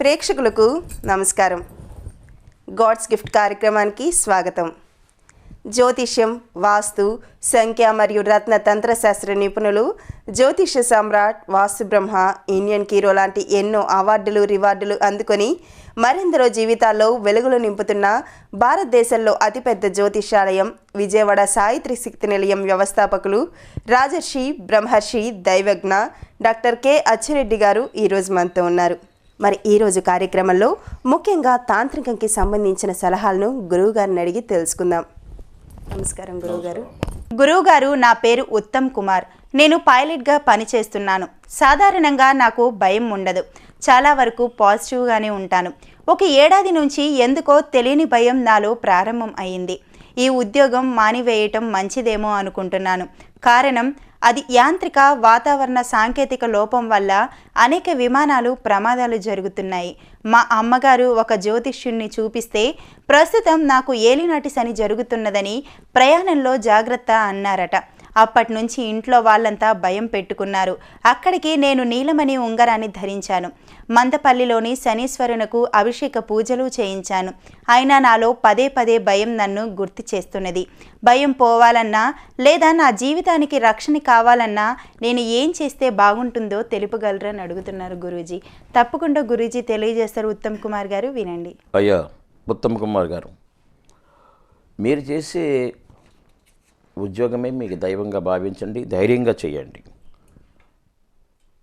ప్రేక్షకులకు నమస్కారం. God's gift కార్యక్రమానికి స్వాగతం. జ్యోతిష్యం, వాస్తు, సంఖ్య మరియు రత్న తంత్రశాస్త్ర నిపుణులు, జ్యోతిష్య సామ్రాట్, వాస్తు బ్రహ్మ, ఇండియన్ హీరో లాంటి ఎన్నో అవార్డులు, రివార్డులు అందుకొని మరెందరో జీవితాల్లో వెలుగులు నింపుతున్న భారతదేశంలో అతిపెద్ద జ్యోతిషాలయం విజయవాడ సాయి త్రిశక్తి నిలయం వ్యవస్థాపకులు రాజర్షి బ్రహ్మర్షి దైవజ్ఞ డాక్టర్ కె అచ్చిరెడ్డి గారు ఈరోజు మనతో ఉన్నారు. మరి ఈరోజు కార్యక్రమంలో ముఖ్యంగా తాంత్రికంకి సంబంధించిన సలహాలను గురువుగారిని అడిగి తెలుసుకుందాం. నమస్కారం గురువుగారు. గురువుగారు, నా పేరు ఉత్తమ్ కుమార్. నేను పైలట్గా పనిచేస్తున్నాను. సాధారణంగా నాకు భయం ఉండదు. చాలా వరకు పాజిటివ్గానే ఉంటాను. ఒక ఏడాది నుంచి ఎందుకో తెలియని భయం నాలో ప్రారంభం అయింది. ఈ ఉద్యోగం మానివేయటం మంచిదేమో అనుకుంటున్నాను. కారణం అది యాంత్రిక వాతావరణ సాంకేతిక లోపం వల్ల అనేక విమానాలు ప్రమాదాలు జరుగుతున్నాయి. మా అమ్మగారు ఒక జ్యోతిష్యుణ్ణి చూపిస్తే ప్రస్తుతం నాకు ఏలినాటి శని జరుగుతున్నదని ప్రయాణంలో జాగ్రత్త అన్నారట. అప్పటి నుంచి ఇంట్లో వాళ్ళంతా భయం పెట్టుకున్నారు. అక్కడికి నేను నీలమణి ఉంగరాన్ని ధరించాను. మందపల్లిలోని శనీశ్వరునకు అభిషేక పూజలు చేయించాను. అయినా నాలో పదే పదే భయం నన్ను గుర్తు చేస్తున్నది. భయం పోవాలన్నా లేదా నా జీవితానికి రక్షణ కావాలన్నా నేను ఏం చేస్తే బాగుంటుందో తెలుపగలరని అడుగుతున్నారు గురూజీ. తప్పకుండా గురూజీ తెలియజేస్తారు. ఉత్తమ్ కుమార్ గారు, వినండి. అయ్యా ఉత్తమ్ కుమార్ గారు, మీరు చేసే ఉద్యోగమే మీకు దైవంగా భావించండి, ధైర్యంగా చేయండి.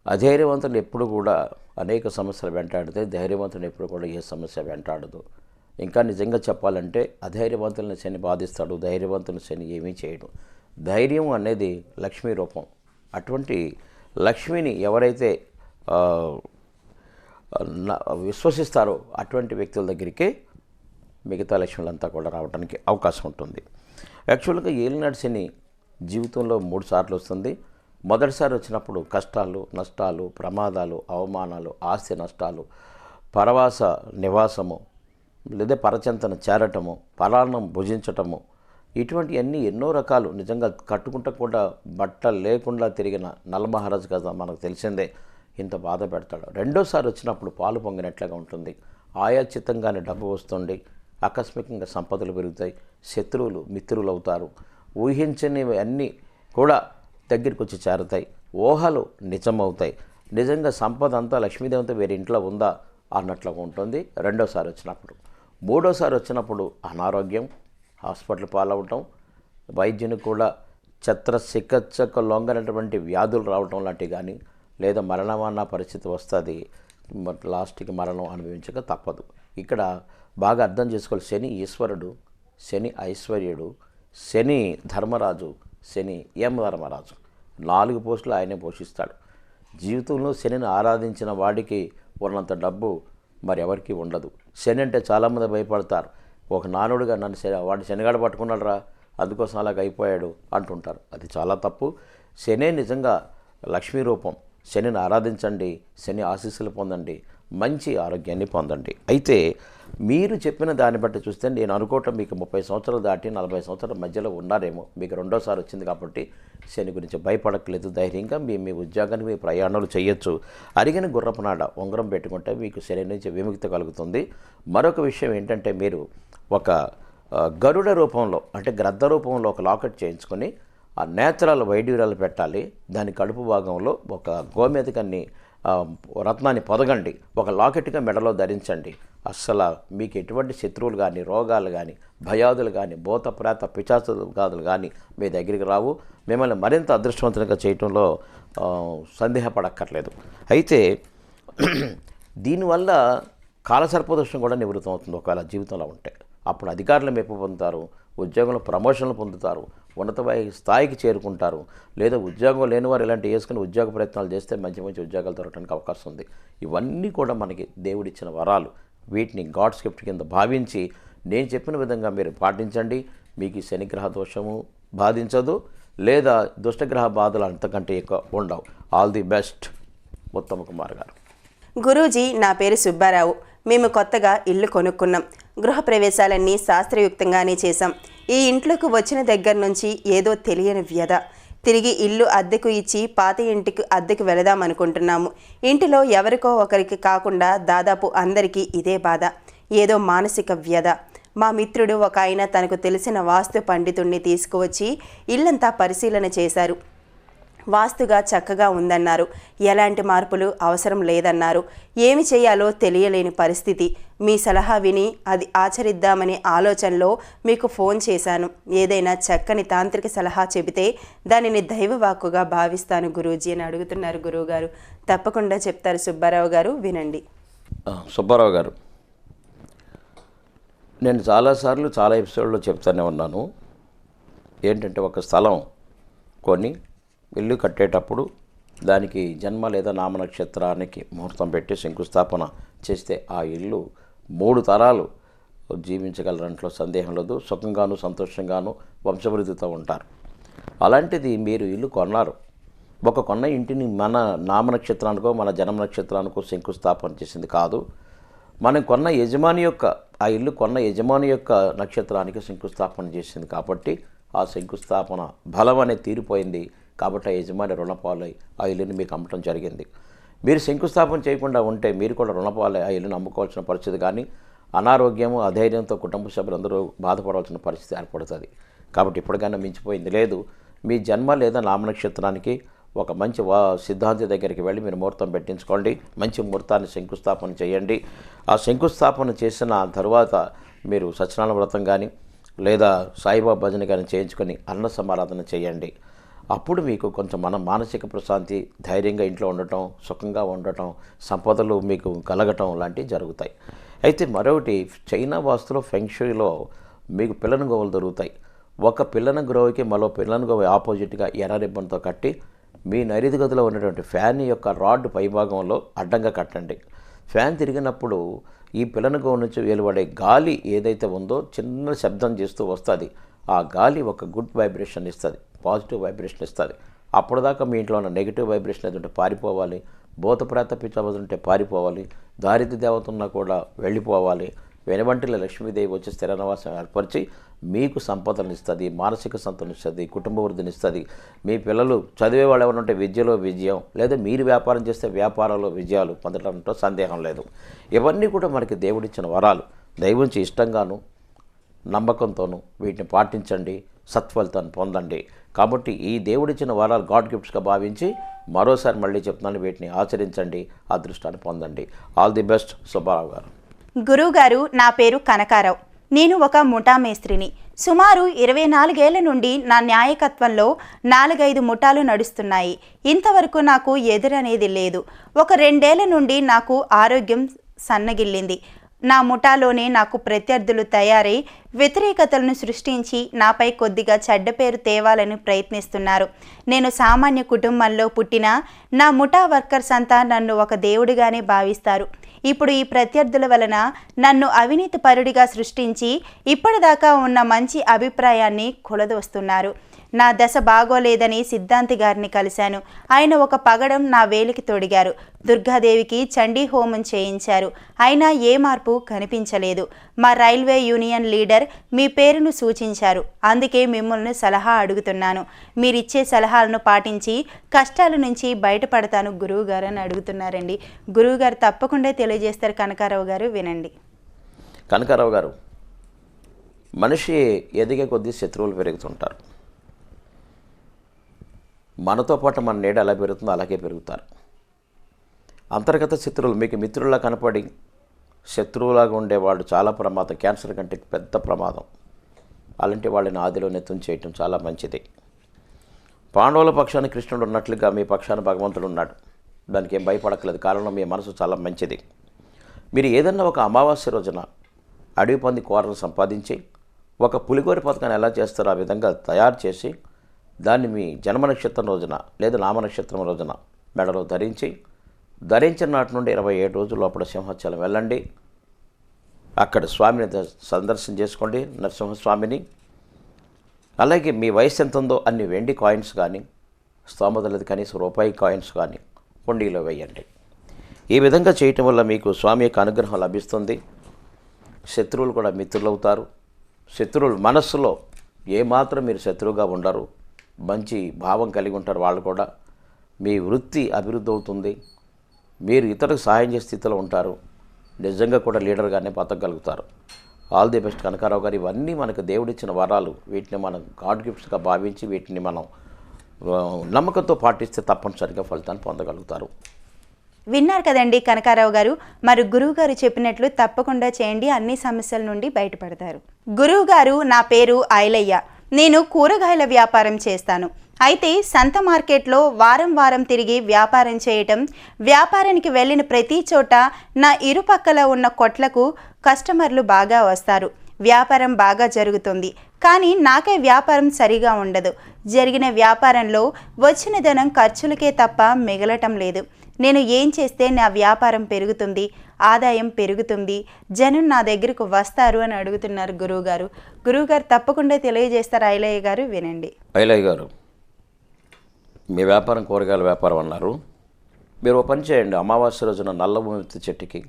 అధైర్యవంతులు ఎప్పుడు కూడా అనేక సమస్యలు వెంటాడితే ధైర్యవంతులు ఎప్పుడు కూడా ఏ సమస్య వెంటాడదు. ఇంకా నిజంగా చెప్పాలంటే అధైర్యవంతులను శని బాధిస్తాడు, ధైర్యవంతులను శని ఏమీ చేయడు. ధైర్యం అనేది లక్ష్మీ రూపం. అటువంటి లక్ష్మిని ఎవరైతే విశ్వసిస్తారో అటువంటి వ్యక్తుల దగ్గరికే మిగతా లక్ష్ములంతా కూడా రావడానికి అవకాశం ఉంటుంది. యాక్చువల్గా ఏలినాటి శని జీవితంలో 3 సార్లు వస్తుంది. మొదటిసారి వచ్చినప్పుడు కష్టాలు, నష్టాలు, ప్రమాదాలు, అవమానాలు, ఆస్తి నష్టాలు, పరవాస నివాసము, లేదా పరచంతన చేరటము, పరాన్నం భుజించటము, ఇటువంటివన్నీ ఎన్నో రకాలు. నిజంగా కట్టుకుంటూ కూడా బట్ట లేకుండా తిరిగిన నలమహారాజు కదా మనకు తెలిసిందే, ఇంత బాధ పెడతాడు. రెండోసారి వచ్చినప్పుడు పాలు పొంగినట్లుగా ఉంటుంది. ఆయాచితంగానే డబ్బు వస్తుంది, ఆకస్మికంగా సంపదలు పెరుగుతాయి, శత్రువులు మిత్రులు అవుతారు, ఊహించనివి అన్నీ కూడా దగ్గరికి వచ్చి చేరుతాయి, ఊహలు నిజమవుతాయి. నిజంగా సంపద అంతా లక్ష్మీదేవితో వేరే ఇంట్లో ఉందా అన్నట్లుగా ఉంటుంది రెండోసారి వచ్చినప్పుడు. మూడోసారి వచ్చినప్పుడు అనారోగ్యం, హాస్పిటల్ పాలవటం, వైద్యుని కూడా చికిత్సకు లొంగనటువంటి వ్యాధులు రావటం లాంటివి కానీ, లేదా మరణమన్న పరిస్థితి వస్తుంది. లాస్ట్కి మరణం అనుభవించక తప్పదు. ఇక్కడ బాగా అర్థం చేసుకోవాలి. శని ఈశ్వరుడు, శని ఐశ్వర్యుడు, శని ధర్మరాజు, శని ధర్మరాజు. 4 పోస్టులు ఆయనే పోషిస్తాడు. జీవితంలో శనిని ఆరాధించిన వాడికి ఉన్నంత డబ్బు మరి ఎవరికి ఉండదు. శని అంటే చాలామంది భయపడతారు. ఒక నానుడుగా వాడు శనిగాడ పట్టుకున్నాడు రా, అందుకోసం అలాగ అయిపోయాడు అంటుంటారు. అది చాలా తప్పు. శనే నిజంగా లక్ష్మీ రూపం. శనిని ఆరాధించండి, శని ఆశీస్సులు పొందండి, మంచి ఆరోగ్యాన్ని పొందండి. అయితే మీరు చెప్పిన దాన్ని బట్టి చూస్తే నేను అనుకోవటం మీకు 30 సంవత్సరాలు దాటి 40 సంవత్సరాల మధ్యలో ఉన్నారేమో. మీకు రెండోసారి వచ్చింది కాబట్టి శని గురించి భయపడట్లేదు. ధైర్యంగా మీ ఉద్యోగానికి మీ ప్రయాణాలు చేయొచ్చు. అరిగిన గుర్రపునాడ ఉంగరం పెట్టుకుంటే మీకు శని నుంచి విముక్తి కలుగుతుంది. మరొక విషయం ఏంటంటే, మీరు ఒక గరుడ రూపంలో అంటే గ్రద్ద రూపంలో ఒక లాకెట్ చేయించుకొని ఆ నేత్రాల వైడ్యూరాలు పెట్టాలి. దాని కడుపు భాగంలో ఒక గోమేధికాన్ని రత్నాన్ని పొదగండి, ఒక లాకెట్గా మెడలో ధరించండి. అస్సలు మీకు ఎటువంటి శత్రువులు కానీ, రోగాలు కానీ, భయాదులు కానీ, భూత ప్రేత పిశాచాలు కానీ మీ దగ్గరికి రావు. మిమ్మల్ని మరింత అదృష్టవంతంగా చేయటంలో సందేహపడక్కర్లేదు. అయితే దీనివల్ల కాలసర్పదోషం కూడా నివృత్తం అవుతుంది. ఒకవేళ జీవితంలో ఉంటే అప్పుడు అధికారులు మెప్పు పొందుతారు, ఉద్యోగంలో ప్రమోషన్లు పొందుతారు, ఉన్నత స్థాయికి చేరుకుంటారు. లేదా ఉద్యోగం లేని వారు ఇలాంటి వేసుకుని ఉద్యోగ ప్రయత్నాలు చేస్తే మంచి మంచి ఉద్యోగాలు దొరకడానికి అవకాశం ఉంది. ఇవన్నీ కూడా మనకి దేవుడిచ్చిన వరాలు. వీటిని గాడ్స్ గిఫ్ట్ కింద భావించి నేను చెప్పిన విధంగా మీరు పాటించండి. మీకు శనిగ్రహ దోషము బాధించదు, లేదా దుష్టగ్రహ బాధలు అంతకంటే ఎక్కువ ఉండవు. All the best Uttam Kumar గారు. గురూజీ, నా పేరు సుబ్బారావు. మేము కొత్తగా ఇల్లు కొనుక్కున్నాం. గృహప్రవేశాలన్నీ శాస్త్రయుక్తంగానే చేశాం. ఈ ఇంట్లోకి వచ్చిన దగ్గర నుంచి ఏదో తెలియని వ్యధ. తిరిగి ఇల్లు అద్దెకు ఇచ్చి పాత ఇంటికి అద్దెకు వెళదాం అనుకుంటున్నాము. ఇంటిలో ఎవరికో ఒకరికి కాకుండా దాదాపు అందరికీ ఇదే బాధ, ఏదో మానసిక వ్యధ. మా మిత్రుడు ఒక ఆయన తనకు తెలిసిన వాస్తు పండితుణ్ణి తీసుకువచ్చి ఇల్లంతా పరిశీలన చేశారు. వాస్తుగా చక్కగా ఉందన్నారు. ఎలాంటి మార్పులు అవసరం లేదన్నారు. ఏమి చేయాలో తెలియలేని పరిస్థితి. మీ సలహా విని అది ఆచరిద్దామనే ఆలోచనలో మీకు ఫోన్ చేశాను. ఏదైనా చక్కని తాంత్రిక సలహా చెబితే దానిని దైవవాక్కుగా భావిస్తాను గురూజీ అని అడుగుతున్నారు గురువుగారు. తప్పకుండా చెప్తారు సుబ్బారావు గారు, వినండి. సుబ్బారావు గారు, నేను చాలాసార్లు చాలా ఎపిసోడ్లో చెప్తానే ఉన్నాను. ఏంటంటే ఒక స్థలం కొని ఇల్లు కట్టేటప్పుడు దానికి జన్మ లేదా నామ నక్షత్రానికి ముహూర్తం పెట్టి శంకుస్థాపన చేస్తే ఆ ఇల్లు 3 తరాలు జీవించగలరంట్లో సందేహం లేదు. సుఖంగాను సంతోషంగాను వంశవృద్ధితో ఉంటారు. అలాంటిది మీరు ఇల్లు కొన్నారు. ఒక కొన్న ఇంటిని మన నామ నక్షత్రానికో మన జన్మ నక్షత్రానికో శంకుస్థాపన చేసింది కాదు. మనం కొన్న యజమాని యొక్క ఆ ఇల్లు కొన్న యజమాని యొక్క నక్షత్రానికి శంకుస్థాపన చేసింది కాబట్టి ఆ శంకుస్థాపన బలం అనేది తీరిపోయింది. కాబట్టి ఆ యజమాని రుణపాలై ఆ ఇల్లుని మీకు అమ్మటం జరిగింది. మీరు శంకుస్థాపన చేయకుండా ఉంటే మీరు కూడా రుణపాలై ఆ ఇల్లుని అమ్ముకోవాల్సిన పరిస్థితి, కానీ అనారోగ్యము అధైర్యంతో కుటుంబ సభ్యులందరూ బాధపడవలసిన పరిస్థితి ఏర్పడుతుంది. కాబట్టి ఇప్పటికైనా మించిపోయింది లేదు. మీ జన్మ లేదా నామనక్షత్రానికి ఒక మంచి సిద్ధాంతి దగ్గరికి వెళ్ళి మీరు ముహూర్తం పెట్టించుకోండి. మంచి ముహూర్తాన్ని శంకుస్థాపన చేయండి. ఆ శంకుస్థాపన చేసిన తర్వాత మీరు సత్యనారాయణ వ్రతం కానీ లేదా సాయిబాబా భజన కానీ చేయించుకొని అన్న సమారాధన చేయండి. అప్పుడు మీకు కొంచెం మానసిక ప్రశాంతి, ధైర్యంగా ఇంట్లో ఉండటం, సుఖంగా ఉండటం, సంపదలు మీకు కలగటం లాంటివి జరుగుతాయి. అయితే మరొకటి, చైనా వాస్తులో ఫెంగ్షూయిలో మీకు పిల్లన గోవులు దొరుకుతాయి. ఒక పిల్లన గ్రోవికి మరో పిల్లన గోవి ఆపోజిట్గా ఎర్ర రిబ్బన్తో కట్టి మీ నైరుతి గదిలో ఉన్నటువంటి ఫ్యాన్ యొక్క రాడ్ పైభాగంలో అడ్డంగా కట్టండి. ఫ్యాన్ తిరిగినప్పుడు ఈ పిల్లన గోవు నుంచి వెలువడే గాలి ఏదైతే ఉందో చిన్న శబ్దం చేస్తూ వస్తుంది. ఆ గాలి ఒక గుడ్ వైబ్రేషన్ ఇస్తుంది, పాజిటివ్ వైబ్రేషన్ ఇస్తుంది. అప్పటిదాకా మీ ఇంట్లో ఉన్న నెగిటివ్ వైబ్రేషన్ ఏదంటే పారిపోవాలి. భూతప్రేత పిచ్చాబదులుంటే పారిపోవాలి. దారిద్ర్య దేవత ఉన్నా కూడా వెళ్ళిపోవాలి. వెనువంటిలో లక్ష్మీదేవి వచ్చి స్థిర నివాసం ఏర్పరిచి మీకు సంపదలను ఇస్తుంది, మానసిక సంతోషం ఇస్తుంది, కుటుంబ వృద్ధిని ఇస్తుంది. మీ పిల్లలు చదివే వాళ్ళు ఎవరంటే విద్యలో విజయం, లేదా మీరు వ్యాపారం చేస్తే వ్యాపారంలో విజయాలు పొందడంతో సందేహం లేదు. ఇవన్నీ కూడా మనకి దేవుడిచ్చిన వరాలు. దైవంచి ఇష్టంగాను నమ్మకంతోనూ వీటిని పాటించండి, సత్ఫలితాన్ని పొందండి. కాబట్టి ఈ దేవుడిచ్చిన వరాలు గాడ్ గిఫ్ట్స్గా భావించి మరోసారి మళ్ళీ చెప్తున్నాను, వీటిని ఆచరించండి, అదృష్టాన్ని పొందండి. ఆల్ ది బెస్ట్ సుబ్బారావు గారు. గురువుగారు, నా పేరు కనకారావు. నేను ఒక ముఠా మేస్త్రిని. సుమారు 24 ఏళ్ల నుండి నా న్యాయకత్వంలో 4-5 ముఠాలు నడుస్తున్నాయి. ఇంతవరకు నాకు ఎదురనేది లేదు. ఒక 2 ఏళ్ల నుండి నాకు ఆరోగ్యం సన్నగిల్లింది. నా ముఠాలోనే నాకు ప్రత్యర్థులు తయారై వ్యతిరేకతలను సృష్టించి నాపై కొద్దిగా చెడ్డ పేరు తేవాలని ప్రయత్నిస్తున్నారు. నేను సామాన్య కుటుంబంలో పుట్టిన నా ముఠా వర్కర్స్ అంతా నన్ను ఒక దేవుడిగానే భావిస్తారు. ఇప్పుడు ఈ ప్రత్యర్థుల వలన నన్ను అవినీతి పరుడిగా సృష్టించి ఇప్పటిదాకా ఉన్న మంచి అభిప్రాయాన్ని కొలదొస్తున్నారు. నా దశ బాగోలేదని సిద్ధాంతి గారిని కలిశాను. ఆయన ఒక పగడం నా వేలికి తొడిగారు. దుర్గాదేవికి చండీ హోమం చేయించారు. అయినా ఏ మార్పు కనిపించలేదు. మా రైల్వే యూనియన్ లీడర్ మీ పేరును సూచించారు. అందుకే మిమ్మల్ని సలహా అడుగుతున్నాను. మీరిచ్చే సలహాలను పాటించి కష్టాల నుంచి బయటపడతాను గురువుగారు అని అడుగుతున్నారండి. గురువుగారు తప్పకుండా తెలియజేస్తారు కనకారావు గారు, వినండి. కనకారావు గారు, మనిషి ఎదిగే కొద్దీ శత్రువులు పెరుగుతుంటారు. మనతో పాటు మన నీడ ఎలా పెరుగుతుందో అలాగే పెరుగుతారు. అంతర్గత శత్రువులు మీకు మిత్రుల్లా కనపడి శత్రువులాగా ఉండేవాళ్ళు చాలా ప్రమాదం. క్యాన్సర్ కంటే పెద్ద ప్రమాదం. అలాంటి వాళ్ళని ఆదిలోనే తుంచేయటం చాలా మంచిది. పాండవుల పక్షాన కృష్ణుడు ఉన్నట్లుగా మీ పక్షాన భగవంతుడు ఉన్నాడు. దానికి ఏం భయపడక్కలేదు. కారణం మీ మనసు చాలా మంచిది. మీరు ఏదన్నా ఒక అమావాస్య రోజున అడవి పంది కూరను సంపాదించి ఒక పులిగోరి పథకాన్ని ఎలా చేస్తారో ఆ విధంగా తయారు చేసి దాన్ని మీ జన్మ నక్షత్రం రోజున లేదా నామ నక్షత్రం రోజున మెడలో ధరించిన నాటి నుండి 27 రోజుల లోపల సింహాచలం వెళ్ళండి. అక్కడ స్వామిని సందర్శన చేసుకోండి, నరసింహస్వామిని. అలాగే మీ వయసు ఎంత ఉందో అన్ని వెండి కాయిన్స్ కానీ, స్తోమత లేదు కనీసం రూపాయి కాయిన్స్ కానీ హుండీలో వేయండి. ఈ విధంగా చేయటం వల్ల మీకు స్వామి యొక్క అనుగ్రహం లభిస్తుంది. శత్రువులు కూడా మిత్రులు అవుతారు. శత్రువులు మనస్సులో ఏమాత్రం మీరు శత్రువుగా ఉండరు. మంచి భావం కలిగి ఉంటారు వాళ్ళు కూడా. మీ వృత్తి అభివృద్ధి అవుతుంది, మీరు ఇతరులకు సహాయం చేసే స్థితిలో ఉంటారు, నిజంగా కూడా లీడర్గానే బతకగలుగుతారు. ఆల్ ది బెస్ట్ కనకారావు గారు. ఇవన్నీ మనకు దేవుడిచ్చిన వరాలు. వీటిని మనం గాడ్ గిఫ్ట్స్గా భావించి వీటిని మనం నమ్మకంతో పాటిస్తే తప్పనిసరిగా ఫలితాన్ని పొందగలుగుతారు. విన్నారు కదండి కనకారావు గారు. మరి గురువు గారు చెప్పినట్లు తప్పకుండా చేయండి, అన్ని సమస్యల నుండి బయటపడతారు. గురువు గారు, నా పేరు ఐలయ్య. నేను కూరగాయల వ్యాపారం చేస్తాను. అయితే సంత మార్కెట్లో వారం వారం తిరిగి వ్యాపారం చేయటం, వ్యాపారానికి వెళ్ళిన ప్రతి చోట నా ఇరుపక్కల ఉన్న కొట్లకు కస్టమర్లు బాగా వస్తారు, వ్యాపారం బాగా జరుగుతుంది. కానీ నాకే వ్యాపారం సరిగా ఉండదు. జరిగిన వ్యాపారంలో వచ్చిన ధనం ఖర్చులకే తప్ప మిగలటం లేదు. నేను ఏం చేస్తే నా వ్యాపారం పెరుగుతుంది, ఆదాయం పెరుగుతుంది, జనం నా దగ్గరకు వస్తారు అని అడుగుతున్నారు గురువుగారు. గురువుగారు తప్పకుండా తెలియజేస్తారు ఐలయ్య గారు, వినండి. ఐలయ్య గారు, మీ వ్యాపారం కూరగాయల వ్యాపారం అన్నారు. మీరు ఒక పని చేయండి. అమావాస్య రోజున నల్ల భూమి చెట్టుకి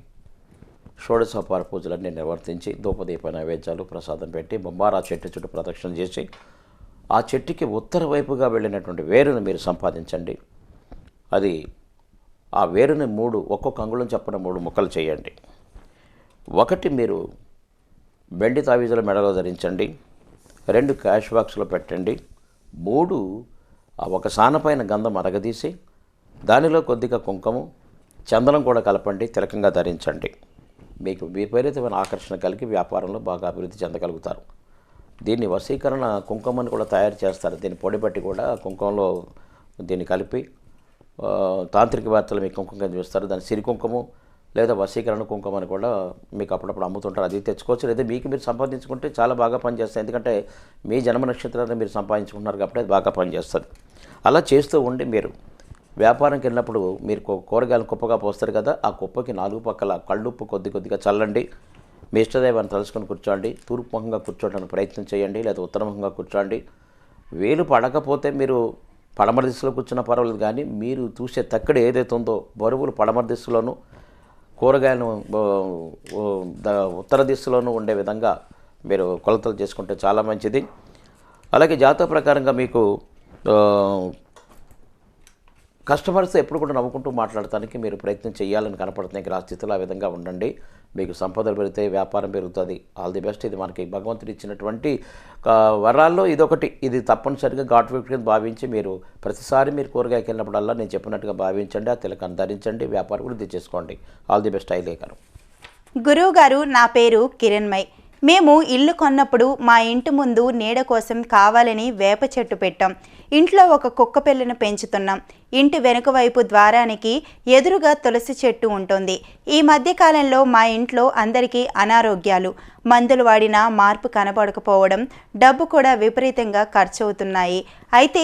షోడశోపచార పూజలన్నీ నిర్వర్తించి ధూపదీప నైవేద్యాలు ప్రసాదం పెట్టి బొమ్మారా చెట్టు చుట్టూ ప్రదక్షిణ చేసి ఆ చెట్టుకి ఉత్తర వైపుగా వెళ్ళినటువంటి వేరును మీరు సంపాదించండి. అది ఆ వేరుని ఒక్కొక్క అంగుళం చొప్పున 3 ముక్కలు చేయండి. ఒకటి మీరు బెండి తావీజుల మెడలో ధరించండి, 2 క్యాష్ బాక్స్లో పెట్టండి, 3 ఒక సానపైన గంధం అరగదీసి దానిలో కొద్దిగా కుంకుమ చందనం కూడా కలపండి, తిలకంగా ధరించండి. మీకు విపరీతమైన ఆకర్షణ కలిగి వ్యాపారంలో బాగా అభివృద్ధి చెందగలుగుతారు. దీన్ని వశీకరణ కుంకుమని కూడా తయారు చేస్తారు. దీన్ని పొడిబట్టి కూడా కుంకుమలో దీన్ని కలిపి తాంత్రికవేత్తలు మీకు కుంకుమ చూస్తారు. దాని సిరి కుంకుమ లేదా వశీకరణ కుంకుమ అని కూడా మీకు అప్పుడప్పుడు అమ్ముతుంటారు. అది తెచ్చుకోవచ్చు. లేదా మీకు మీరు సంపాదించుకుంటే చాలా బాగా పనిచేస్తుంది. ఎందుకంటే మీ జన్మ నక్షత్రాన్ని మీరు సంపాదించుకుంటున్నారు కాబట్టి అది బాగా పనిచేస్తుంది. అలా చేస్తూ ఉండి మీరు వ్యాపారంకి వెళ్ళినప్పుడు మీరు కూరగాయలను కుప్పగా పోస్తారు కదా, ఆ కుప్పకి 4 పక్కల కళ్ళుప్పు కొద్దిగా చల్లండి. మీ ఇష్టదైవాన్ని తలుసుకొని కూర్చోండి. తూర్పుముఖంగా కూర్చోవడానికి ప్రయత్నం చేయండి, లేదా ఉత్తరముఖంగా కూర్చోండి. వేలు పడకపోతే మీరు పడమర దిశలో కూర్చున్న పర్వాలేదు, కానీ మీరు చూసే తక్కడి ఏదైతే ఉందో బరువులు పడమర దిశలోను కూరగాయలను ఉత్తర దిశలోనూ ఉండే విధంగా మీరు కొలతలు చేసుకుంటే చాలా మంచిది. అలాగే జాతక ప్రకారంగా మీకు కస్టమర్స్ ఎప్పుడు కూడా నవ్వుకుంటూ మాట్లాడటానికి మీరు ప్రయత్నం చేయాలని కనపడుతున్నాయి. గ్రహస్థితులు ఆ విధంగా ఉండండి. మీకు సంపదలు పెరిగితే వ్యాపారం పెరుగుతుంది. All the best. ఇది మనకి భగవంతుడు ఇచ్చినటువంటి వరాల్లో ఇదొకటి. ఇది తప్పనిసరిగా గాడ్ గిఫ్ట్ కింద భావించి మీరు ప్రతిసారి మీరు కూరగాయకి వెళ్ళినప్పుడల్లా నేను చెప్పినట్టుగా భావించండి. ఆ తిలకాన్ని ధరించండి, వ్యాపారం వృద్ధి చేసుకోండి. ఆల్ ది బెస్ట్ ఐలయ్య గారు. గురువు గారు, నా పేరు కిరణ్మయ్. మేము ఇల్లు కొన్నప్పుడు మా ఇంటి ముందు నీడ కోసం కావాలని వేప చెట్టు పెట్టాం. ఇంట్లో ఒక కుక్క పిల్లను పెంచుతున్నాం. ఇంటి వెనుక వైపు ద్వారానికి ఎదురుగా తులసి చెట్టు ఉంటుంది. ఈ మధ్యకాలంలో మా ఇంట్లో అందరికీ అనారోగ్యాలు, మందులు వాడినా మార్పు కనపడకపోవడం, డబ్బు కూడా విపరీతంగా ఖర్చు అవుతున్నాయి. అయితే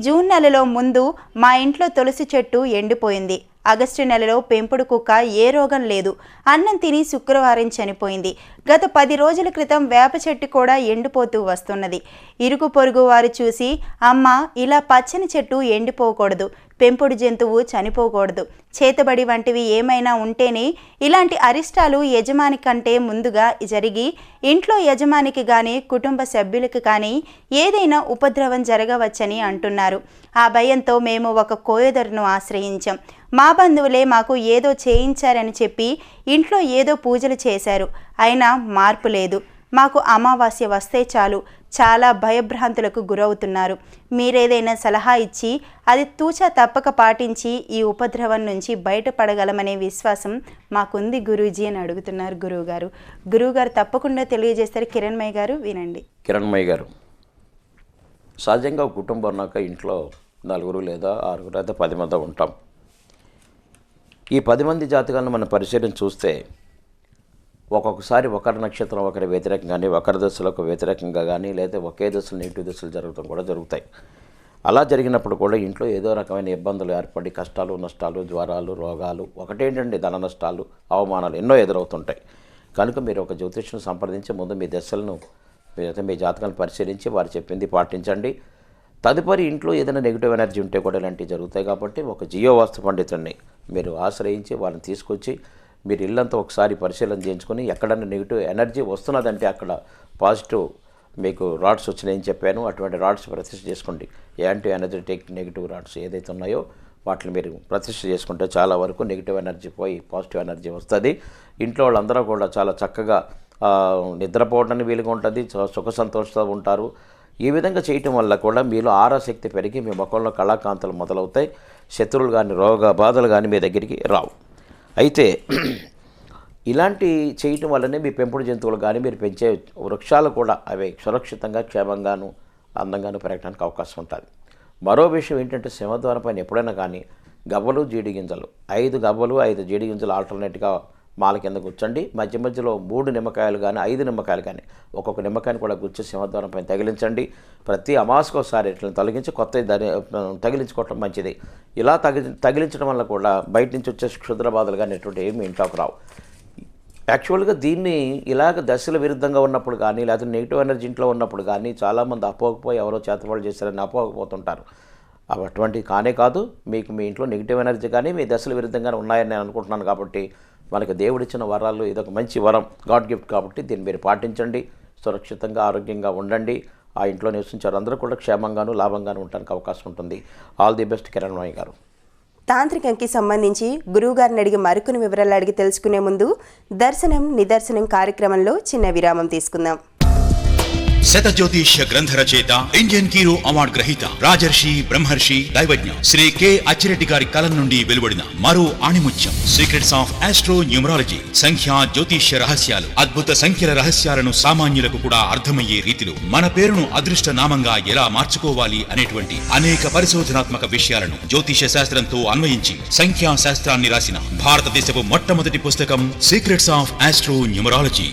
జూన్ నెలలో ముందు మా ఇంట్లో తులసి చెట్టు ఎండిపోయింది. ఆగస్టు నెలలో పెంపుడు కుక్క ఏ రోగం లేదు, అన్నం తిని శుక్రవారం చనిపోయింది. గత 10 రోజుల క్రితం వేప చెట్టు కూడా ఎండిపోతూ వస్తున్నది. ఇరుగు పొరుగు వారు చూసి, అమ్మ, ఇలా పచ్చని చెట్టు ఎండిపోకూడదు, పెంపుడు జంతువు చనిపోకూడదు, చేతబడి వంటివి ఏమైనా ఉంటేనే ఇలాంటి అరిష్టాలు యజమాని కంటే ముందుగా జరిగి ఇంట్లో యజమానికి కానీ కుటుంబ సభ్యులకు కానీ ఏదైనా ఉపద్రవం జరగవచ్చని అంటున్నారు. ఆ భయంతో మేము ఒక కోయదరును ఆశ్రయించాం. మా బంధువులే మాకు ఏదో చేయించారని చెప్పి ఇంట్లో ఏదో పూజలు చేశారు. అయినా మార్పు లేదు. మాకు అమావాస్య వస్తే చాలు చాలా భయభ్రాంతులకు గురవుతున్నారు. మీరేదైనా సలహా ఇచ్చి అది తూచా తప్పక పాటించి ఈ ఉపద్రవం నుంచి బయటపడగలమనే విశ్వాసం మాకుంది గురూజీ అని అడుగుతున్నారు గురువుగారు. గురువుగారు తప్పకుండా తెలియజేస్తారు. కిరణ్మయ్య గారు, వినండి. కిరణ్మయ్య గారు, సహజంగా కుటుంబం అన్నాక ఇంట్లో 4 లేదా 6 లేదా 10 మంది ఉంటాం. ఈ 10 మంది జాతకాలను మనం పరిశీలన చూస్తే ఒక్కొక్కసారి ఒకరి నక్షత్రం ఒకరి వ్యతిరేకంగా కానీ, ఒకరి దశలకు వ్యతిరేకంగా కానీ, లేదా ఒకే దశలు నెగిటివ్ దశలు జరగడం కూడా జరుగుతాయి. అలా జరిగినప్పుడు కూడా ఇంట్లో ఏదో రకమైన ఇబ్బందులు ఏర్పడి కష్టాలు, నష్టాలు, జ్వరాలు, రోగాలు, ఒకటేంటండి ధన నష్టాలు, అవమానాలు ఎన్నో ఎదురవుతుంటాయి. కనుక మీరు ఒక జ్యోతిష్యుని సంప్రదించి ముందు మీ దశలను, మీ జాతకాలను పరిశీలించి వారు చెప్పింది పాటించండి. తదుపరి ఇంట్లో ఏదైనా నెగిటివ్ ఎనర్జీ ఉంటే కూడా ఇలాంటివి జరుగుతాయి. కాబట్టి ఒక జీవవాస్తు పండితుడిని మీరు ఆశ్రయించి వారిని తీసుకొచ్చి మీరు ఇల్లంతా ఒకసారి పరిశీలన చేయించుకొని ఎక్కడైనా నెగిటివ్ ఎనర్జీ వస్తున్నదంటే అక్కడ పాజిటివ్ మీకు రాడ్స్ వచ్చినాయని చెప్పాను, అటువంటి రాడ్స్ ప్రతిష్ఠ చేసుకోండి. యాంటీ ఎనర్జెటిక్ నెగిటివ్ రాడ్స్ ఏదైతే ఉన్నాయో వాటిని మీరు ప్రతిష్ఠ చేసుకుంటే చాలా వరకు నెగిటివ్ ఎనర్జీ పోయి పాజిటివ్ ఎనర్జీ వస్తుంది. ఇంట్లో వాళ్ళందరూ కూడా చాలా చక్కగా నిద్రపోవడానికి వీలుగా ఉంటుంది, సుఖ సంతోషంతో ఉంటారు. ఈ విధంగా చేయటం వల్ల కూడా మీలో ఆరాశక్తి పెరిగి మీ ముఖంలో కళాకాంతలు మొదలవుతాయి. శత్రువులు కానీ రోగ బాధలు కానీ మీ దగ్గరికి రావు. అయితే ఇలాంటి చేయటం వల్లనే మీ పెంపుడు జంతువులు కానీ మీరు పెంచే వృక్షాలు కూడా అవి సురక్షితంగా క్షేమంగాను అందంగాను పెరగడానికి అవకాశం ఉంటుంది. మరో విషయం ఏంటంటే సింహద్వారం పైన ఎప్పుడైనా కానీ గవ్వలు జీడి గింజలు 5 గవ్వలు 5 జీడి గింజలు ఆల్టర్నేట్గా మాల కింద కూర్చోండి. మధ్య మధ్యలో 3 నిమ్మకాయలు కానీ 5 నిమ్మకాయలు కానీ ఒక్కొక్క నిమ్మకాయని కూడా గుచ్చి సింహద్వారం పైన తగిలించండి. ప్రతి అమావాస్యకోసారి ఇట్లా తొలగించి కొత్త తగిలించుకోవటం మంచిది. ఇలా తగిలించడం వల్ల కూడా బయట నుంచి వచ్చే క్షుద్ర బాధలు కానీ ఎటువంటి ఏమి ఇంట్లోకి రావు. యాక్చువల్గా దీన్ని ఇలాగ దశల విరుద్ధంగా ఉన్నప్పుడు కానీ లేకపోతే నెగిటివ్ ఎనర్జీ ఇంట్లో ఉన్నప్పుడు కానీ చాలామంది అపోకపోయి ఎవరో చేతబడులు చేశారని అపోకపోతుంటారు. అటువంటివి కానే కాదు. మీకు మీ ఇంట్లో నెగిటివ్ ఎనర్జీ కానీ మీ దశల విరుద్ధంగానే ఉన్నాయని నేను అనుకుంటున్నాను. కాబట్టి మనకి దేవుడిచ్చిన వరాలు ఇదొక మంచి వరం, గాడ్ గిఫ్ట్. కాబట్టి దీన్ని మీరు పాటించండి, సురక్షితంగా ఆరోగ్యంగా ఉండండి. ఆ ఇంట్లో నివసించారు అందరూ కూడా క్షేమంగాను లాభంగాను ఉండడానికి అవకాశం ఉంటుంది. ఆల్ ది బెస్ట్ కిరణ్మయ్య గారు. తాంత్రికంకి సంబంధించి గురువుగారిని అడిగి మరికొన్ని వివరాలు అడిగి తెలుసుకునే ముందు దర్శనం నిదర్శనం కార్యక్రమంలో చిన్న విరామం తీసుకుందాం. శతజ్యోతిష్య గ్రంథ రచయిత, ఇండియన్ హీరో అవార్డు గ్రహీత, రాజర్షి బ్రహ్మర్షి దైవజ్ఞ శ్రీ కె అచ్చిరెడ్డి గారి కలం నుండి వెలువడిన మరో ఆణిముత్యం సీక్రెట్స్ ఆఫ్ ఆస్ట్రో న్యూమరాలజీ. సంఖ్యా జ్యోతిష్య రహస్యాలు, అద్భుత సంఖ్యల రహస్యాలను సామాన్యులకు కూడా అర్థమయ్యే రీతిలో మన పేరును అదృష్ట నామంగా ఎలా మార్చుకోవాలి అనేటువంటి అనేక పరిశోధనాత్మక విషయాలను జ్యోతిష్య శాస్త్రంతో అన్వయించి సంఖ్యా శాస్త్రాన్ని రాసిన భారతదేశపు మొట్టమొదటి పుస్తకం సీక్రెట్స్ ఆఫ్ ఆస్ట్రో న్యూమరాలజీ.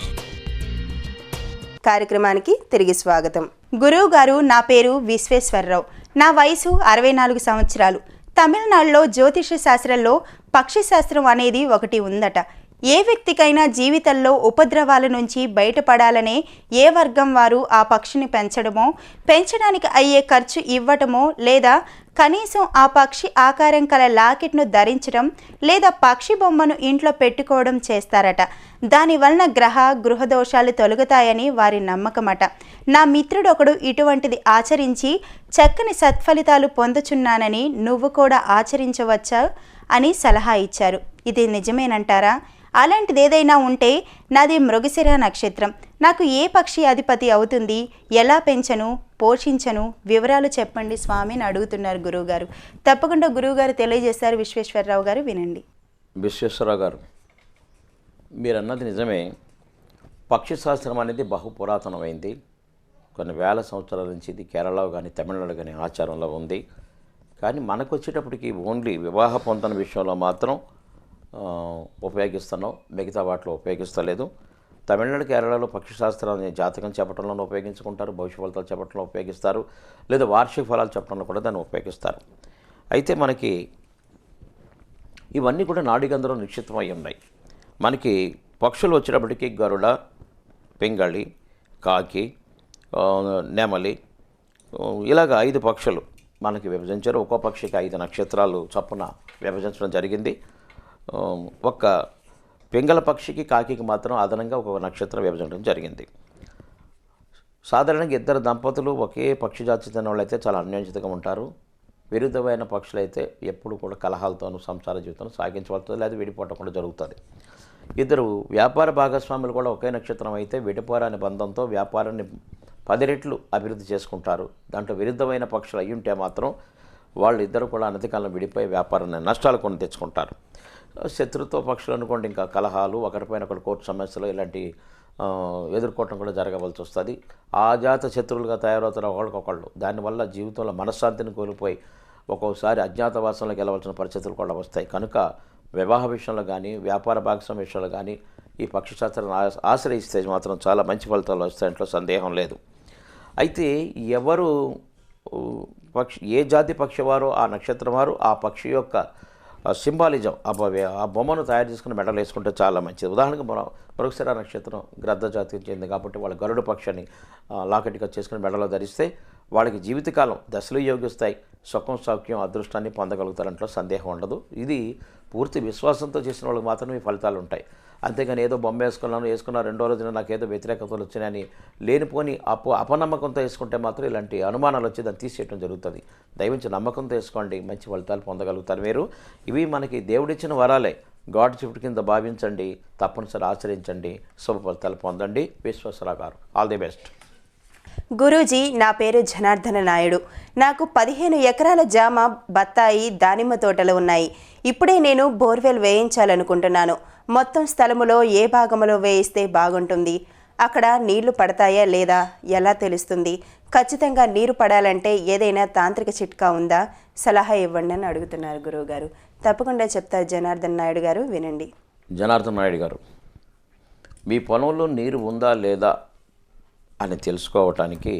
కార్యక్రమానికి తిరిగి స్వాగతం. గురువు గారు, నా పేరు విశ్వేశ్వరరావు. నా వయసు 64 సంవత్సరాలు. తమిళనాడులో జ్యోతిష శాస్త్రంలో పక్షి శాస్త్రం అనేది ఒకటి ఉందట. ఏ వ్యక్తికైనా జీవితంలో ఉపద్రవాల నుంచి బయటపడాలనే ఏ వర్గం వారు ఆ పక్షిని పెంచడానికి అయ్యే ఖర్చు ఇవ్వటమో, లేదా కనీసం ఆ పక్షి ఆకారం కల లాకెట్ను ధరించడం లేదా పక్షి బొమ్మను ఇంట్లో పెట్టుకోవడం చేస్తారట. దానివలన గృహదోషాలు తొలగుతాయని వారి నమ్మకమట. నా మిత్రుడు ఒకడు ఇటువంటిది ఆచరించి చక్కని సత్ఫలితాలు పొందుచున్నానని నువ్వు కూడా ఆచరించవచ్చా అని సలహా ఇచ్చారు. ఇది నిజమేనంటారా? అలాంటిది ఏదైనా ఉంటే నాది మృగశిర నక్షత్రం. నాకు ఏ పక్షి అధిపతి అవుతుంది, ఎలా పెంచను, పోషించను, వివరాలు చెప్పండి స్వామి అని అడుగుతున్నారు గురువుగారు. తప్పకుండా గురువుగారు తెలియజేస్తారు. విశ్వేశ్వరరావు గారు వినండి. విశ్వేశ్వరరావు గారు, మీరు అన్నది నిజమే. పక్షి శాస్త్రం అనేది బహు పురాతనమైంది. కొన్ని వేల సంవత్సరాల నుంచి ఇది కేరళలో కానీ తమిళనాడు కానీ ఆచారంలో ఉంది. కానీ మనకు వచ్చేటప్పటికి ఓన్లీ వివాహ పొందన విషయంలో మాత్రం ఉపయోగిస్తున్నాం, మిగతా వాటిలో ఉపయోగిస్తలేదు. తమిళనాడు కేరళలో పక్షి శాస్త్రాన్ని జాతకం చెప్పడంలో ఉపయోగించుకుంటారు, భవిష్య ఫలితాలు చెప్పడంలో ఉపయోగిస్తారు, లేదా వార్షిక ఫలాలు చెప్పడంలో కూడా దాన్ని ఉపయోగిస్తారు. అయితే మనకి ఇవన్నీ కూడా నాడిగంధంలో నిక్షిప్తం అయి ఉన్నాయి. మనకి పక్షులు వచ్చేటప్పటికి గరుడ, పింగళి, కాకి, నెమలి, ఇలాగ 5 పక్షులు మనకి విభజించారు. ఒక్కో పక్షికి 5 నక్షత్రాలు చొప్పున విభజించడం జరిగింది. ఒక్క పింగళ పక్షికి, కాకికి మాత్రం అదనంగా ఒక నక్షత్రం విభజించడం జరిగింది. సాధారణంగా 2 దంపతులు ఒకే పక్షి జాతి చెందిన వాళ్ళైతే చాలా అన్యోన్యతగా ఉంటారు. విరుద్ధమైన పక్షులైతే ఎప్పుడు కూడా కలహాలతోనూ సంసార జీవితం సాగించబడుతుంది, లేదా విడిపోవటం కూడా జరుగుతుంది. 2 వ్యాపార భాగస్వాములు కూడా ఒకే నక్షత్రం అయితే విడిపోరాని బంధంతో వ్యాపారాన్ని 10 రెట్లు అభివృద్ధి చేసుకుంటారు. దాంట్లో విరుద్ధమైన పక్షులు అయ్యుంటే మాత్రం వాళ్ళిద్దరూ కూడా అనతికాలం విడిపోయి వ్యాపారాన్ని నష్టాలు కొని తెచ్చుకుంటారు. శత్రుత్వ పక్షులు అనుకోండి, ఇంకా కలహాలు, ఒకరిపైన ఒకటి కోర్టు సమస్యలు ఇలాంటి ఎదుర్కోవటం కూడా జరగవలసి వస్తుంది. ఆ జాత శత్రువులుగా తయారవుతారు ఒకళ్ళకొకళ్ళు. దానివల్ల జీవితంలో మనశ్శాంతిని కోల్పోయి ఒక్కోసారి అజ్ఞాతవాసంలోకి వెళ్ళవలసిన పరిస్థితులు కూడా వస్తాయి. కనుక వివాహ విషయంలో కానీ వ్యాపార భాగస్వామ్య విషయంలో కానీ ఈ పక్షి శాస్త్రాన్ని ఆశ్రయిస్తే మాత్రం చాలా మంచి ఫలితాలు వస్తాయి, దాంట్లో సందేహం లేదు. అయితే ఎవరు ఏ జాతి పక్షి వారో ఆ నక్షత్రం వారు ఆ పక్షి యొక్క సింబాలిజం ఆ బొమ్మను తయారు చేసుకుని మెడలు వేసుకుంటే చాలా మంచిది. ఉదాహరణకు మృగశిర నక్షత్రం గ్రద్ద జాతికి చెందింది కాబట్టి వాళ్ళ గరుడ పక్షిని లాకెట్గా చేసుకుని మెడలో ధరిస్తే వాళ్ళకి జీవితకాలం దశలు యోగిస్తాయి, సుఖం సౌఖ్యం అదృష్టాన్ని పొందగలుగుతారంట్లో సందేహం ఉండదు. ఇది పూర్తి విశ్వాసంతో చేసిన వాళ్ళకి మాత్రమే ఫలితాలు ఉంటాయి. అంతేగాని ఏదో బొమ్మ వేసుకున్న రెండో రోజున నాకేదో వ్యతిరేకతలు వచ్చినాయని లేనిపోని అపనమ్మకంతో వేసుకుంటే మాత్రం ఇలాంటి అనుమానాలు వచ్చి దాన్ని తీసేయడం జరుగుతుంది. దయవించి నమ్మకంతో వేసుకోండి, మంచి ఫలితాలు పొందగలుగుతారు మీరు. ఇవి మనకి దేవుడిచ్చిన వరాలే. గాడ్ గిఫ్ట్ కింద భావించండి, తప్పనిసరి ఆచరించండి, శుభ ఫలితాలు పొందండి. విశ్వేశ్వరరావు గారు, ఆల్ ది బెస్ట్. గురూజీ, నా పేరు జనార్దన నాయుడు. నాకు 15 ఎకరాల జామ, బత్తాయి, దానిమ్మ తోటలు ఉన్నాయి. ఇప్పుడే నేను బోర్వెల్ వేయించాలనుకుంటున్నాను. మొత్తం స్థలములో ఏ భాగంలో వేయిస్తే బాగుంటుంది? అక్కడ నీళ్లు పడతాయా లేదా ఎలా తెలుస్తుంది? ఖచ్చితంగా నీరు పడాలంటే ఏదైనా తాంత్రిక చిట్కా ఉందా? సలహా ఇవ్వండి అని అడుగుతున్నారు గురువుగారు. తప్పకుండా చెప్తారు జనార్దన్ నాయుడు గారు, వినండి. జనార్దన్ నాయుడు గారు, మీ పొలంలో నీరు ఉందా లేదా అని తెలుసుకోవటానికి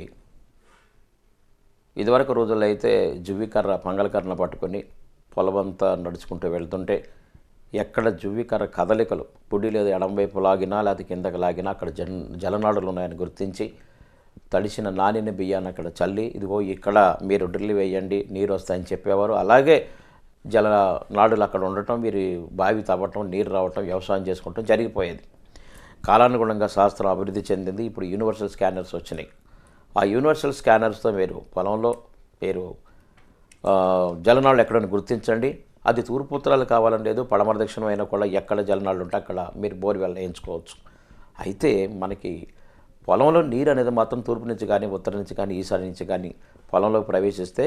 ఇదివరకు రోజుల్లో అయితే జువ్వికర్ర, పంగళకర్రను పట్టుకొని పొలమంతా నడుచుకుంటూ వెళ్తుంటే ఎక్కడ జువ్వికర్ర కదలికలు పుడి లేదా ఎడంవైపు లాగినా లేదా కిందకి లాగినా అక్కడ జలనాడులు ఉన్నాయని గుర్తించి తడిసిన నానిన బియ్యాన్ని అక్కడ చల్లి, ఇదిగో ఇక్కడ మీరు డ్రిల్ వేయండి నీరు వస్తాయని చెప్పేవారు. అలాగే జలనాడులు అక్కడ ఉండటం, వీరి బావి తవ్వటం, నీరు రావటం, వ్యవసాయం చేసుకోవటం జరిగిపోయేది. కాలానుగుణంగా శాస్త్రం అభివృద్ధి చెందింది. ఇప్పుడు యూనివర్సల్ స్కానర్స్ వచ్చినాయి. ఆ యూనివర్సల్ స్కానర్స్తో మీరు పొలంలో మీరు జలనాళ్ళు ఎక్కడైనా గుర్తించండి. అది తూర్పు ఉత్తరాలు కావాలని లేదు, పడమర దక్షిణం అయినా కూడా ఎక్కడ జలనాళ్ళు ఉంటే అక్కడ మీరు బోర్వెల్ వేయించుకోవచ్చు. అయితే మనకి పొలంలో నీరు అనేది మాత్రం తూర్పు నుంచి కానీ, ఉత్తరం నుంచి కానీ, ఈశాన్య నుంచి కానీ పొలంలోకి ప్రవేశిస్తే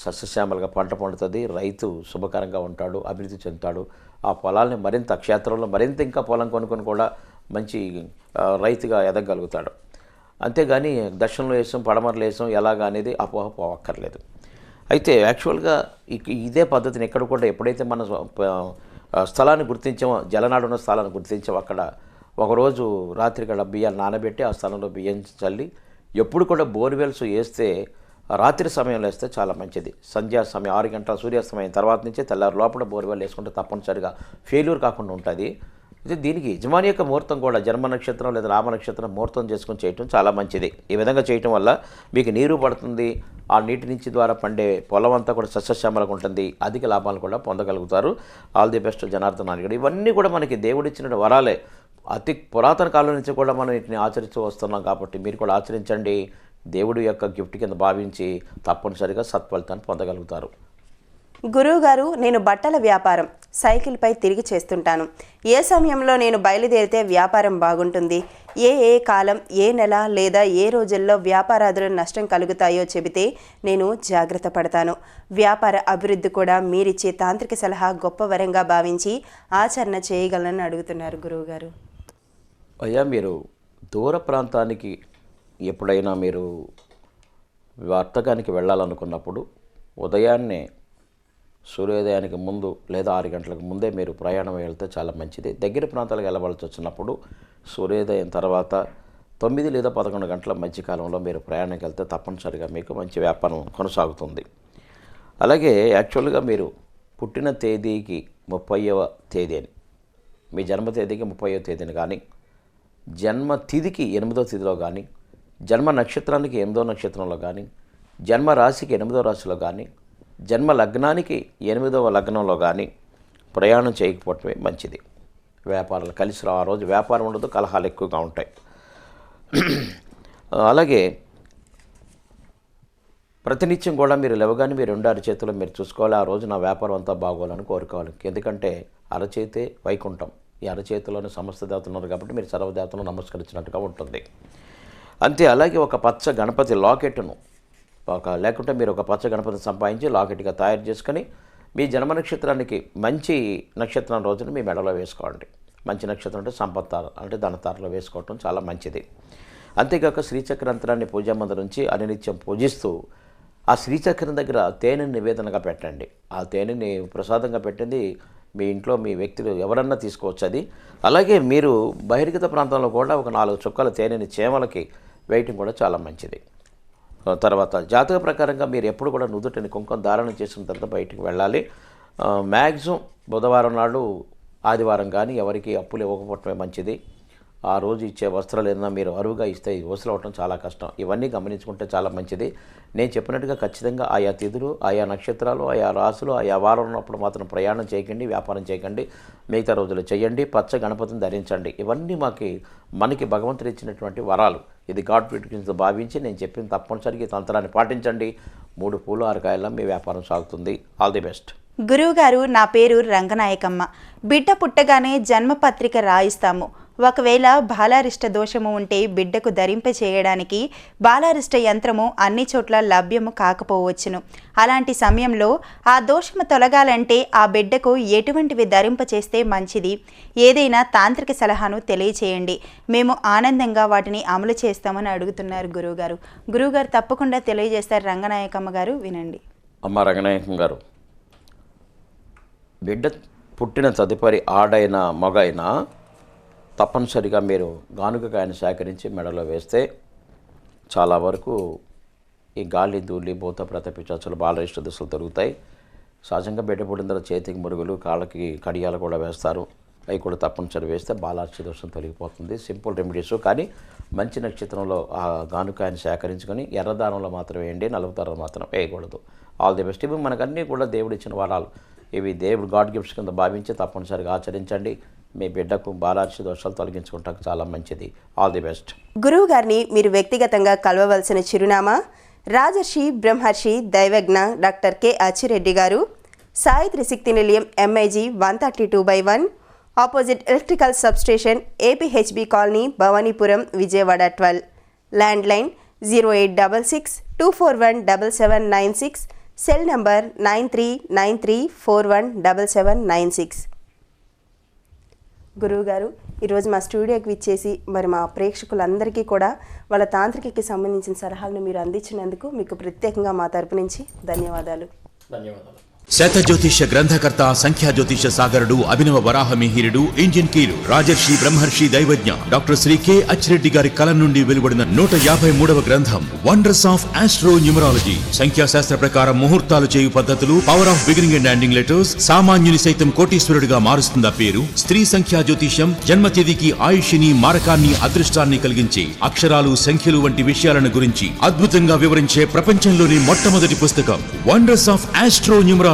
సస్యశ్యామలుగా పంట పండుతుంది, రైతు శుభకరంగా ఉంటాడు, అభివృద్ధి చెందుతాడు. ఆ పొలాల్ని మరింత క్షేత్రంలో మరింత ఇంకా పొలం కొనుక్కొని కూడా మంచి రైతుగా ఎదగలుగుతాడు. అంతేగాని దక్షిణంలో వేసాం, పడమరలో వేసాం ఎలాగా అనేది అపోహ పోవక్కర్లేదు. అయితే యాక్చువల్గా ఇదే పద్ధతిని ఎక్కడ కూడా ఎప్పుడైతే మన స్థలాన్ని గుర్తించామో, జలనాడు ఉన్న స్థలాన్ని గుర్తించామో, అక్కడ ఒకరోజు రాత్రి ఇక్కడ బియ్యాలు నానబెట్టి ఆ స్థలంలో బియ్యం చల్లి ఎప్పుడు కూడా బోర్వెల్స్ వేస్తే రాత్రి సమయంలో వేస్తే చాలా మంచిది. సంధ్యా సమయం 6 గంటల సూర్యాస్తమయం తర్వాత నుంచే తెల్లారి లోపల బోర్వెల్ వేసుకుంటే తప్పనిసరిగా ఫెయిల్యూర్ కాకుండా ఉంటుంది. అయితే దీనికి యజమాని యొక్క ముహూర్తం కూడా జన్మ నక్షత్రం లేదా రామ నక్షత్రం ముహూర్తం చేసుకొని చేయటం చాలా మంచిది. ఈ విధంగా చేయటం వల్ల మీకు నీరు పడుతుంది, ఆ నీటి నుంచి ద్వారా పండే పొలం అంతా కూడా సస్యశ్యామలంగా ఉంటుంది, అధిక లాభాలు కూడా పొందగలుగుతారు. All the best Janardhan Naidu. ఇవన్నీ కూడా మనకి దేవుడిచ్చిన వరాలే. అతి పురాతన కాలం నుంచి కూడా మనం వీటిని ఆచరిస్తూ వస్తున్నాం కాబట్టి మీరు కూడా ఆచరించండి. దేవుడి యొక్క గిఫ్ట్ కింద భావించి తప్పనిసరిగా సత్ఫలితాన్ని పొందగలుగుతారు. గురువుగారు, నేను బట్టల వ్యాపారం సైకిల్పై తిరిగి చేస్తుంటాను. ఏ సమయంలో నేను బయలుదేరితే వ్యాపారం బాగుంటుంది? ఏ కాలం, ఏ నెల లేదా ఏ రోజుల్లో వ్యాపారాదులు నష్టం కలుగుతాయో చెబితే నేను జాగ్రత్త పడతాను. వ్యాపార అభివృద్ధి కూడా మీరిచ్చే తాంత్రిక సలహా గొప్ప వరంగా భావించి ఆచరణ చేయగలనని అడుగుతున్నారు గురువుగారు. అయ్యా, మీరు దూర ప్రాంతానికి ఎప్పుడైనా మీరు వర్తకానికి వెళ్ళాలనుకున్నప్పుడు ఉదయాన్నే సూర్యోదయానికి ముందు లేదా 6 గంటలకు ముందే మీరు ప్రయాణం వెళ్తే చాలా మంచిది. దగ్గర ప్రాంతాలకు వెళ్ళవలసి వచ్చినప్పుడు సూర్యోదయం తర్వాత 9 లేదా 11 గంటల మధ్యకాలంలో మీరు ప్రయాణంకి వెళ్తే తప్పనిసరిగా మీకు మంచి వ్యాపారం కొనసాగుతుంది. అలాగే యాక్చువల్గా మీరు పుట్టిన తేదీకి 30వ తేదీని, మీ జన్మ తేదీకి 30వ తేదీని కానీ, జన్మ తిథికి 8వ తిథిలో కానీ, జన్మ నక్షత్రానికి 8వ నక్షత్రంలో కానీ, జన్మ రాశికి 8వ రాశిలో కానీ, జన్మ లగ్నానికి 8వ లగ్నంలో కానీ ప్రయాణం చేయకపోవటమే మంచిది. వ్యాపారాలు కలిసి రావు. ఆ రోజు వ్యాపారం ఉండదు, కలహాలు ఎక్కువగా ఉంటాయి. అలాగే ప్రతినిత్యం కూడా మీరు లేవగానే మీరు 2 అరచేతులు మీరు చూసుకోవాలి. ఆ రోజు నా వ్యాపారం అంతా బాగోవాలని కోరుకోవాలి. ఎందుకంటే అరచేతే వైకుంఠం. ఈ అరచేతిలోని సమస్త దేవతలు ఉన్నారు కాబట్టి మీరు సర్వదేవతలను నమస్కరించినట్టుగా ఉంటుంది. అంతే. అలాగే ఒక పచ్చ గణపతి లాకెట్ను లేకుంటే మీరు ఒక పచ్చ గణపతిని సంపాదించి లాకెట్గా తయారు చేసుకొని మీ జన్మ నక్షత్రానికి మంచి నక్షత్రం రోజున మీ మెడలో వేసుకోండి. మంచి నక్షత్రం అంటే సంపత్తారు అంటే ధనతారలో వేసుకోవటం చాలా మంచిది. అంతేకాక శ్రీచక్రంత్రాన్ని పూజామందిరం నుంచి అనినిత్యం పూజిస్తూ ఆ శ్రీచక్రం దగ్గర తేనెని నివేదనగా పెట్టండి. ఆ తేనెని ప్రసాదంగా పెట్టింది మీ ఇంట్లో మీ వ్యక్తులు ఎవరన్నా తీసుకోవచ్చు అది. అలాగే మీరు బహిర్గత ప్రాంతంలో కూడా ఒక 4 చుక్కల తేనెని చేమలకి వేయటం కూడా చాలా మంచిది. తర్వాత జాతక ప్రకారంగా మీరు ఎప్పుడు కూడా నుదుటిని కుంకుమ ధారణ చేసిన తర్వాత బయటికి వెళ్ళాలి. మ్యాక్సిమం బుధవారం నాడు, ఆదివారం కానీ ఎవరికి అప్పులు ఇవ్వకపోవటమే మంచిది. ఆ రోజు ఇచ్చే వస్త్రాలు ఏదైనా మీరు అరువుగా ఇస్తే వసూలు అవటం చాలా కష్టం. ఇవన్నీ గమనించుకుంటే చాలా మంచిది. నేను చెప్పినట్టుగా ఖచ్చితంగా ఆయా తిథులు, ఆయా నక్షత్రాలు, ఆయా రాసులు, ఆయా వారం ఉన్నప్పుడు మాత్రం ప్రయాణం చేయకండి, వ్యాపారం చేయకండి. మిగతా రోజులు చేయండి. పచ్చ గణపతిని ధరించండి. ఇవన్నీ మనకి భగవంతుడు ఇచ్చినటువంటి వరాలు. ఇది గాడ్ గిఫ్ట్ భావించి నేను చెప్పిన తప్పనిసరిగా ఈ తంత్రాన్ని పాటించండి. 3 పూలు 6 కాయల మీ వ్యాపారం సాగుతుంది. All the best. గురువుగారు, నా పేరు రంగనాయకమ్మ. బిడ్డ పుట్టగానే జన్మపత్రిక రాయిస్తాము. ఒకవేళ బాలారిష్ట దోషము ఉంటే బిడ్డకు ధరింప చేయడానికి బాలారిష్ట యంత్రము అన్ని చోట్ల లభ్యము కాకపోవచ్చును. అలాంటి సమయంలో ఆ దోషము తొలగాలంటే ఆ బిడ్డకు ఎటువంటివి ధరింప చేస్తే మంచిది? ఏదైనా తాంత్రిక సలహాను తెలియచేయండి. మేము ఆనందంగా వాటిని అమలు చేస్తామని అడుగుతున్నారు గురువుగారు. గురువుగారు తప్పకుండా తెలియజేస్తారు రంగనాయకమ్మ గారు, వినండి. అమ్మ రంగనాయకమ్మ గారు, బిడ్డ పుట్టిన తదుపరి ఆడైనా మగైనా తప్పనిసరిగా మీరు గానుగకాయను సేకరించి మెడలో వేస్తే చాలా వరకు ఈ గాలి, ధూళి, భూత, ప్రేత, పిశాచాలు, బాలరిష్ట దశలు తొలుగుతాయి. సహజంగా బిడ్డ పుట్టిన తర్వాత చేతికి మురుగులు, కాళ్ళకి కడియాలు కూడా వేస్తారు. అవి కూడా తప్పనిసరి వేస్తే బాలారిష్ట దోషం తొలగిపోతుంది. Simple remedies. కానీ మంచి నక్షత్రంలో ఆ గానుకాయను సేకరించుకొని ఎర్రదారంలో మాత్రం వేయండి, నలుపు దారంలో మాత్రం వేయకూడదు. All the best. ఇవి మనకన్నీ కూడా దేవుడు ఇచ్చిన వరాలు. ఇవి దేవుడు గాడ్ గిఫ్ట్స్ కింద భావించి తప్పనిసరిగా ఆచరించండి. మీ బిడ్డకు బాలారిష్ట దోషాలు తొలగించుకుంటానికి చాలా మంచిది. All the best. గురువు గారిని మీరు వ్యక్తిగతంగా కలవవలసిన చిరునామా రాజర్షి బ్రహ్మర్షి దైవజ్ఞ డాక్టర్ కె అచ్చిరెడ్డి గారు, సాయి త్రిశక్తి నిలయం, MIG 132/1, opposite electrical substation, APHB colony, Bhavanipuram, Vijayawada 12. Landline 086624177796, cell number 9393417796. గురువుగారు, ఈరోజు మా స్టూడియోకి విచ్చేసి మరి మా ప్రేక్షకులందరికీ కూడా వాళ్ళ తాంత్రికకి సంబంధించిన సలహాలను మీరు అందించినందుకు మీకు ప్రత్యేకంగా మా తరపు నుంచి ధన్యవాదాలు. శత జ్యోతిష గ్రంథకర్త, సంఖ్యా జ్యోతిష సాగరుడు, అభినవ వరాహ మిహిరుడు, ఇంజిన్ కీలు, రాజర్షి బ్రహ్మర్షి దైవజ్ఞ డాక్టర్ శ్రీ కె అచ్చిరెడ్డి గారి కలం నుండి వెలువడిన 153వ గ్రంథం వండర్స్ ఆఫ్ ఆస్ట్రో న్యూమరాలజీ. సంఖ్యాశాస్త్ర ప్రకారం ముహూర్తాలు చేయు పద్ధతులు, power of beginning and ending letters, సామాన్యుని సైతం కోటీశ్వరుడిగా మారుస్తుందా పేరు, స్త్రీ సంఖ్యా జ్యోతిషం, జన్మతేదీకి ఆయుష్ని, మారకాన్ని, అదృష్టాన్ని కలిగించే అక్షరాలు, సంఖ్యలు వంటి విషయాలను గురించి అద్భుతంగా వివరించే ప్రపంచంలోని మొట్టమొదటి పుస్తకం వండర్స్ ఆఫ్ ఆస్ట్రో న్యూమరాలజీ.